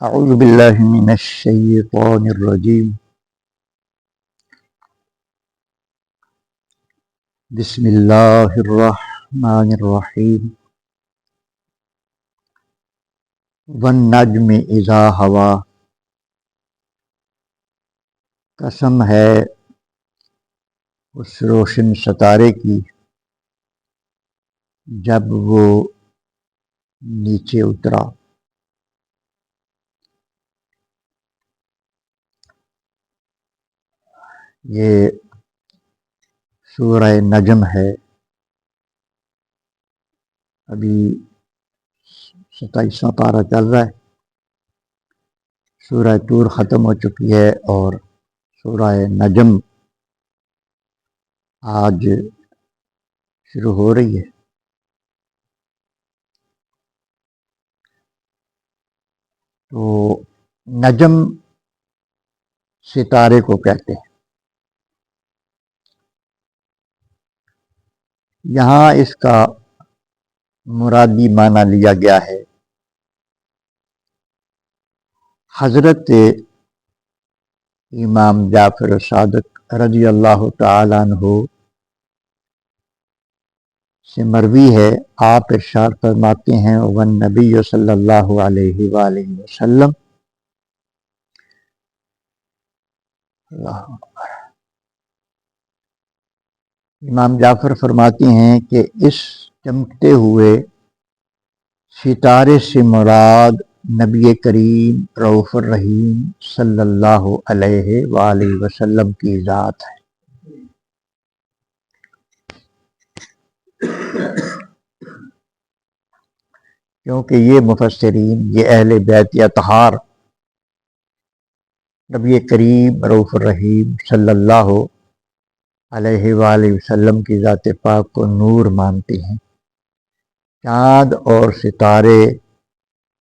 اعوذ باللہ من الشیطان الرجیم بسم اللہ الرحمن الرحیم والنجم اذا ہوا، قسم ہے اس روشن ستارے کی جب وہ نیچے اترا۔ یہ سورہ نجم ہے، ابھی 27واں پارہ چل رہا ہے۔ سورہ طور ختم ہو چکی ہے اور سورہ نجم آج شروع ہو رہی ہے۔ تو نجم ستارے کو کہتے ہیں۔ یہاں اس کا مرادی معنی لیا گیا ہے حضرت امام جعفر صادق رضی اللہ تعالی عنہ سے مروی ہے، آپ ارشاد فرماتے ہیں والنبی صلی اللہ علیہ وآلہ وسلم امام جعفر فرماتے ہیں کہ اس چمکتے ہوئے ستارے سے مراد نبی کریم رؤوف الرحیم صلی اللہ علیہ وآلہ وسلم کی ذات ہے۔ کیونکہ یہ مفسرین، یہ اہل بیت اطہار نبی کریم رؤوف الرحیم صلی اللہ علیہ وآلہ وسلم کی ذات پاک کو نور مانتے ہیں۔ چاند اور ستارے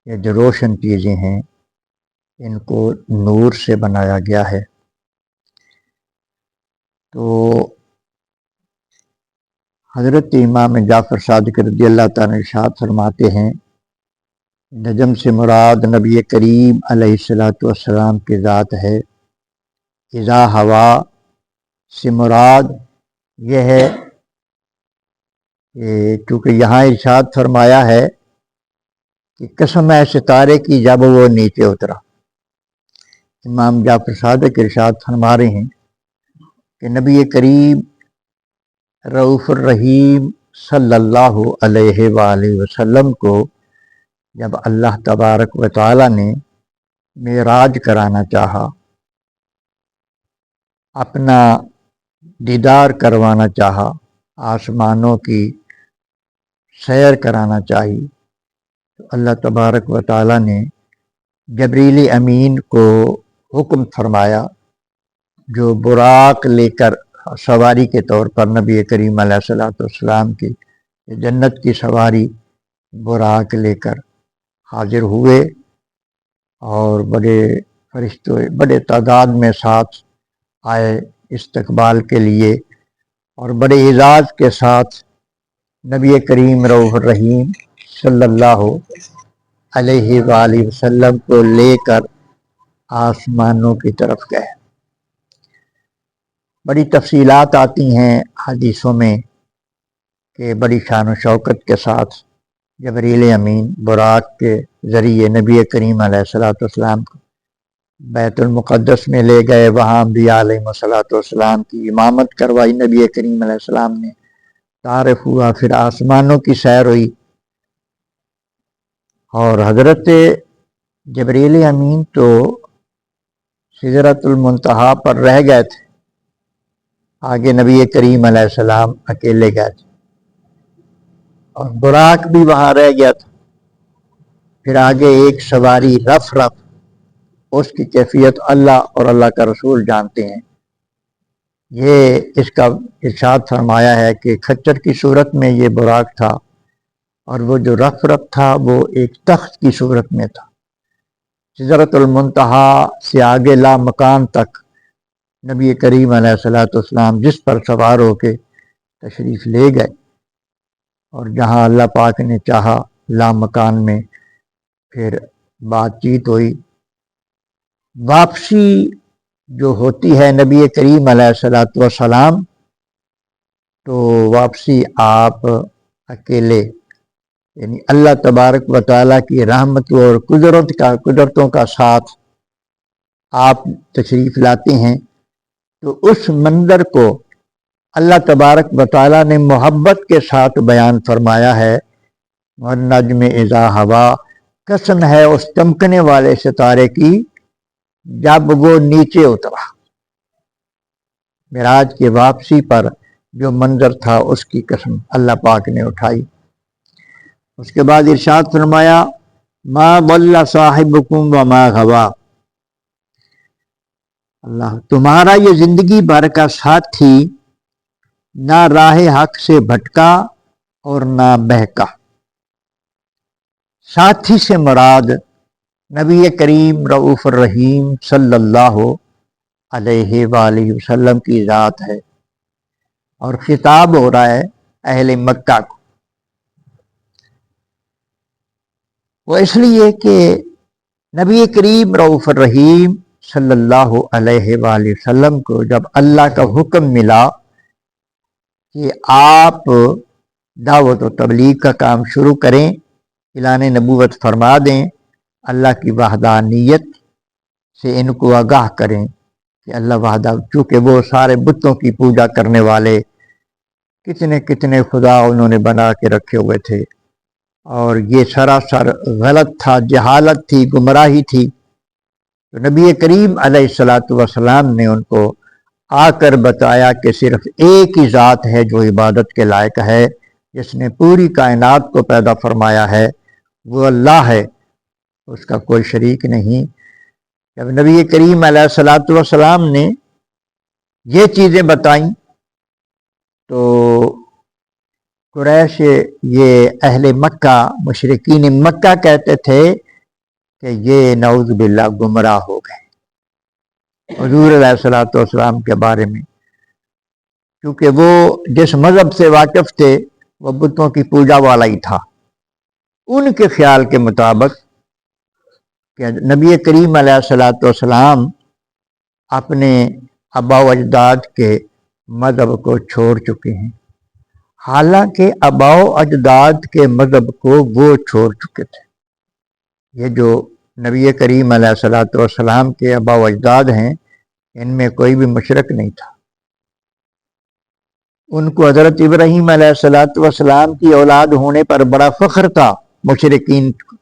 یہ جو روشن چیزیں ہیں ان کو نور سے بنایا گیا ہے۔ تو حضرت امام جعفر صادق رضی اللہ تعالیٰ ارشاد فرماتے ہیں نجم سے مراد نبی کریم علیہ السلام کی ذات ہے۔ اذا ہوا سے مراد یہ ہے کہ چونکہ یہاں ارشاد فرمایا ہے کہ قسم ہے ستارے کی جب وہ نیچے اترا۔ امام جعفر صادق ارشاد فرما رہے ہیں کہ نبی کریم رؤوف الرحیم صلی اللہ علیہ وآلہ وسلم کو جب اللہ تبارک و تعالی نے معراج کرانا چاہا، اپنا دیدار کروانا چاہا، آسمانوں کی سیر کرانا چاہی، تو اللہ تبارک و تعالی نے جبریل امین کو حکم فرمایا جو براق لے کر سواری کے طور پر نبی کریم علیہ السلام کی جنت کی سواری براق لے کر حاضر ہوئے، اور بڑے فرشتوں بڑے تعداد میں ساتھ آئے استقبال کے لیے، اور بڑے اعزاز کے ساتھ نبی کریم رؤوف الرحیم صلی اللہ علیہ وآلہ وسلم کو لے کر آسمانوں کی طرف گئے۔ بڑی تفصیلات آتی ہیں حدیثوں میں کہ بڑی شان و شوکت کے ساتھ جبریل امین براق کے ذریعے نبی کریم علیہ السلام کو بیت المقدس میں لے گئے، وہاں انبیاء علیہ السلام کی امامت کروائی نبی کریم علیہ السلام نے، تعارف ہوا، پھر آسمانوں کی سیر ہوئی، اور حضرت جبریل امین تو سدرۃ المنتہا پر رہ گئے تھے، آگے نبی کریم علیہ السلام اکیلے گئے تھے، اور براق بھی وہاں رہ گیا تھا۔ پھر آگے ایک سواری رف اس کی کیفیت اللہ اور اللہ کا رسول جانتے ہیں۔ یہ اس کا ارشاد فرمایا ہے کہ کھچر کی صورت میں یہ براق تھا، اور وہ جو رف تھا وہ ایک تخت کی صورت میں تھا۔ سدرۃ المنتہا سے آگے لا مکان تک نبی کریم علیہ السلام جس پر سوار ہو کے تشریف لے گئے، اور جہاں اللہ پاک نے چاہا لا مکان میں پھر بات چیت ہوئی، واپسی جو ہوتی ہے نبی کریم علیہ الصلوۃ والسلام، تو واپسی آپ اکیلے، یعنی اللہ تبارک و تعالیٰ کی رحمتوں اور قدرتوں کا ساتھ آپ تشریف لاتے ہیں، تو اس منظر کو اللہ تبارک و تعالیٰ نے محبت کے ساتھ بیان فرمایا ہے۔ والنجم اذا ہوا، قسم ہے اس چمکنے والے ستارے کی جب وہ نیچے اترا۔ معراج کی واپسی پر جو منظر تھا اس کی قسم اللہ پاک نے اٹھائی۔ اس کے بعد ارشاد فرمایا ما ضل صاحبکم وما غوا، اللہ تمہارا یہ زندگی بھر کا ساتھی نہ راہ حق سے بھٹکا اور نہ بہکا۔ ساتھی سے مراد نبی کریم رؤوف الرحیم صلی اللہ علیہ وآلہ وسلم کی ذات ہے، اور خطاب ہو رہا ہے اہل مکہ کو۔ وہ اس لیے کہ نبی کریم رؤوف الرحیم صلی اللہ علیہ وآلہ وسلم کو جب اللہ کا حکم ملا کہ آپ دعوت و تبلیغ کا کام شروع کریں، اعلان نبوت فرما دیں، اللہ کی وحدانیت سے ان کو آگاہ کریں کہ اللہ وحدہ، چونکہ وہ سارے بتوں کی پوجا کرنے والے، کتنے کتنے خدا انہوں نے بنا کے رکھے ہوئے تھے، اور یہ سراسر غلط تھا، جہالت تھی، گمراہی تھی۔ تو نبی کریم علیہ الصلوۃ والسلام نے ان کو آ کر بتایا کہ صرف ایک ہی ذات ہے جو عبادت کے لائق ہے، جس نے پوری کائنات کو پیدا فرمایا ہے، وہ اللہ ہے، اس کا کوئی شریک نہیں۔ جب نبی کریم علیہ الصلوۃ والسلام نے یہ چیزیں بتائیں تو قریش، یہ اہل مکہ، مشرکین مکہ کہتے تھے کہ یہ نعوذ باللہ گمراہ ہو گئے حضور علیہ الصلوۃ والسلام کے بارے میں، کیونکہ وہ جس مذہب سے واقف تھے وہ بتوں کی پوجا والا ہی تھا۔ ان کے خیال کے مطابق کہ نبی کریم علیہ الصلوۃ والسلام اپنے آبا و اجداد کے مذہب کو چھوڑ چکے ہیں، حالانکہ آبا و اجداد کے مذہب کو وہ چھوڑ چکے تھے۔ یہ جو نبی کریم علیہ الصلوۃ والسلام کے آبا و اجداد ہیں، ان میں کوئی بھی مشرک نہیں تھا۔ ان کو حضرت ابراہیم علیہ الصلوۃ والسلام کی اولاد ہونے پر بڑا فخر تھا مشرکین کو۔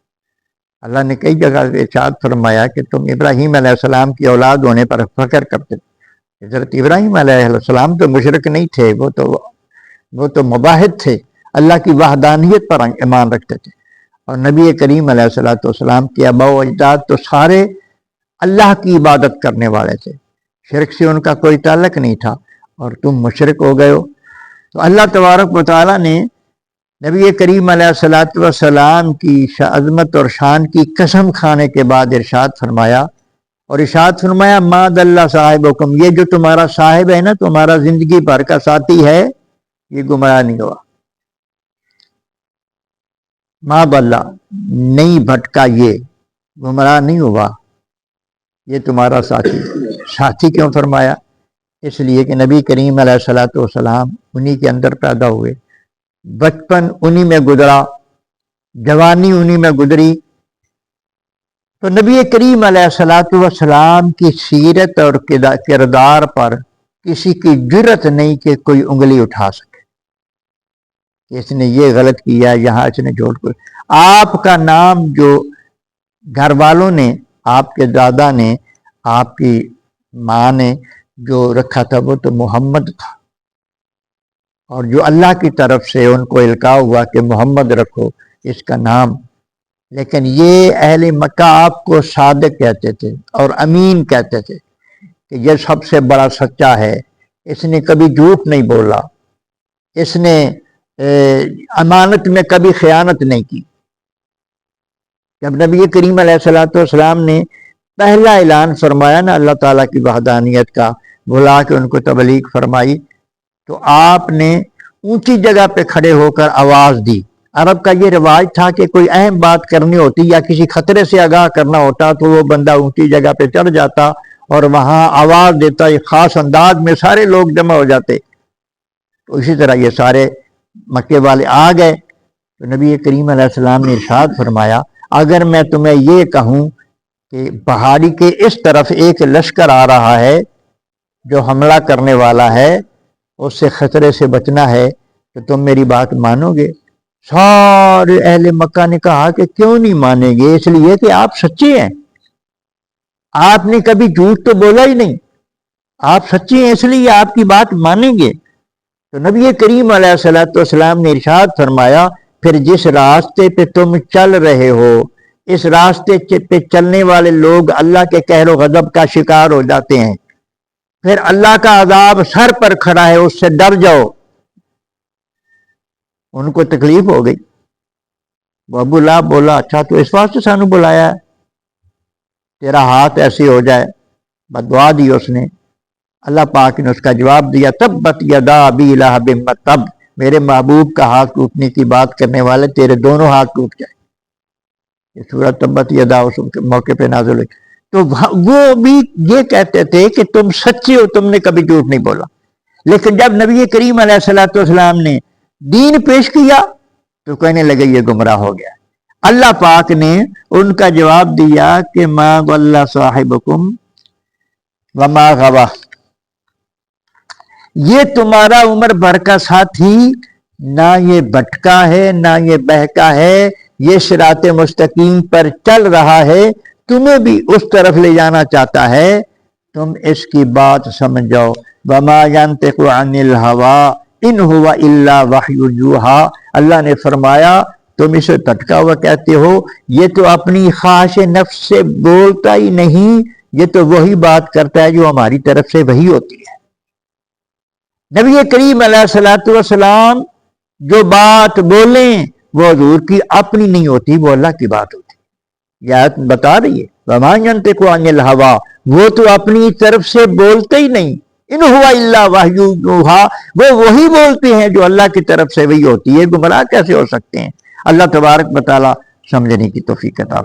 اللہ نے کئی جگہ ارشاد فرمایا کہ تم ابراہیم علیہ السلام کی اولاد ہونے پر فخر کرتے تھے۔ حضرت ابراہیم علیہ السلام تو مشرک نہیں تھے، وہ تو مباہد تھے، اللہ کی وحدانیت پر ایمان رکھتے تھے، اور نبی کریم علیہ الصلوۃ والسلام کے آبا و اجداد تو سارے اللہ کی عبادت کرنے والے تھے، شرک سے ان کا کوئی تعلق نہیں تھا، اور تم مشرک ہو گئے ہو۔ تو اللہ تبارک و تعالیٰ نے نبی کریم علیہ الصلوۃ والسلام کی عظمت اور شان کی قسم کھانے کے بعد ارشاد فرمایا ما ضل صاحبکم، یہ جو تمہارا صاحب ہے نا، تمہارا زندگی بھر کا ساتھی ہے، یہ گمراہ نہیں ہوا۔ ما ضل، نہیں بھٹکا، یہ گمراہ نہیں ہوا، یہ تمہارا ساتھی کیوں فرمایا؟ اس لیے کہ نبی کریم علیہ الصلوۃ والسلام انہی کے اندر پیدا ہوئے، بچپن انہی میں گزرا، جوانی انہی میں گزری، تو نبی کریم علیہ الصلوۃ والسلام کی سیرت اور کردار پر کسی کی جرت نہیں کہ کوئی انگلی اٹھا سکے کہ اس نے یہ غلط کیا، یہاں اس نے جھوٹ کو۔ آپ کا نام جو گھر والوں نے، آپ کے دادا نے، آپ کی ماں نے جو رکھا تھا وہ تو محمد تھا، اور جو اللہ کی طرف سے ان کو القاء ہوا کہ محمد رکھو اس کا نام، لیکن یہ اہل مکہ آپ کو صادق کہتے تھے اور امین کہتے تھے کہ یہ سب سے بڑا سچا ہے، اس نے کبھی جھوٹ نہیں بولا، اس نے امانت میں کبھی خیانت نہیں کی۔ جب نبی کریم علیہ الصلوۃ والسلام نے پہلا اعلان فرمایا نا اللہ تعالیٰ کی وحدانیت کا، بلا کے ان کو تبلیغ فرمائی، تو آپ نے اونچی جگہ پہ کھڑے ہو کر آواز دی، عرب کا یہ رواج تھا کہ کوئی اہم بات کرنی ہوتی یا کسی خطرے سے آگاہ کرنا ہوتا تو وہ بندہ اونچی جگہ پہ چڑھ جاتا اور وہاں آواز دیتا، ایک خاص انداز میں سارے لوگ جمع ہو جاتے. تو اسی طرح یہ سارے مکے والے آ گئے. تو نبی کریم علیہ السلام نے ارشاد فرمایا اگر میں تمہیں یہ کہوں کہ پہاڑی کے اس طرف ایک لشکر آ رہا ہے جو حملہ کرنے والا ہے، اس سے خطرے سے بچنا ہے، تو تم میری بات مانو گے؟ سارے اہل مکہ نے کہا کہ کیوں نہیں مانیں گے، اس لیے کہ آپ سچے ہیں، آپ نے کبھی جھوٹ تو بولا ہی نہیں، آپ سچے ہیں اس لیے آپ کی بات مانیں گے. تو نبی کریم علیہ السلام نے ارشاد فرمایا پھر جس راستے پہ تم چل رہے ہو اس راستے پہ چلنے والے لوگ اللہ کے قہر و غضب کا شکار ہو جاتے ہیں، پھر اللہ کا عذاب سر پر کھڑا ہے، اس سے ڈر جاؤ. ان کو تکلیف ہو گئی. وہ ابو لہب بولا اچھا تو اس واسطے سانو بلایا ہے، تیرا ہاتھ ایسے ہو جائے. بدعا دی اس نے. اللہ پاک نے اس کا جواب دیا تبت یدا ابی لہب تب، میرے محبوب کا ہاتھ ٹوٹنے کی بات کرنے والے تیرے دونوں ہاتھ ٹوٹ جائے. یہ سورۃ تبت یدا اس موقع پہ نازل ہوئی. تو وہ بھی یہ کہتے تھے کہ تم سچے ہو، تم نے کبھی جھوٹ نہیں بولا. لیکن جب نبی کریم علیہ السلام نے دین پیش کیا تو کہنے لگے یہ گمراہ ہو گیا. اللہ پاک نے ان کا جواب دیا کہ ما ضل صاحبکم وما غوی، یہ تمہارا عمر بھر کا ساتھی نہ یہ بھٹکا ہے نہ یہ بہکا ہے، یہ صراط مستقیم پر چل رہا ہے، تمہیں بھی اس طرف لے جانا چاہتا ہے، تم اس کی بات سمجھ جاؤ. وما ينطق عن الهوى ان هو الا وحی یوحی، اللہ نے فرمایا تم اسے بھٹکا ہوا کہتے ہو، یہ تو اپنی خواہش نفس سے بولتا ہی نہیں، یہ تو وہی بات کرتا ہے جو ہماری طرف سے وحی ہوتی ہے. نبی کریم علیہ السلام جو بات بولیں وہ حضور کی اپنی نہیں ہوتی، وہ اللہ کی بات ہوتی. یہ آیت بتا رہی ہے وما ينطق عن الهوى، وہ تو اپنی طرف سے بولتے ہی نہیں، ان هو الا وحی یوحی، وہ وہی بولتے ہیں جو اللہ کی طرف سے وہی ہوتی ہے. گمراہ کیسے ہو سکتے ہیں؟ اللہ تبارک و تعالی سمجھنے کی توفیق عطا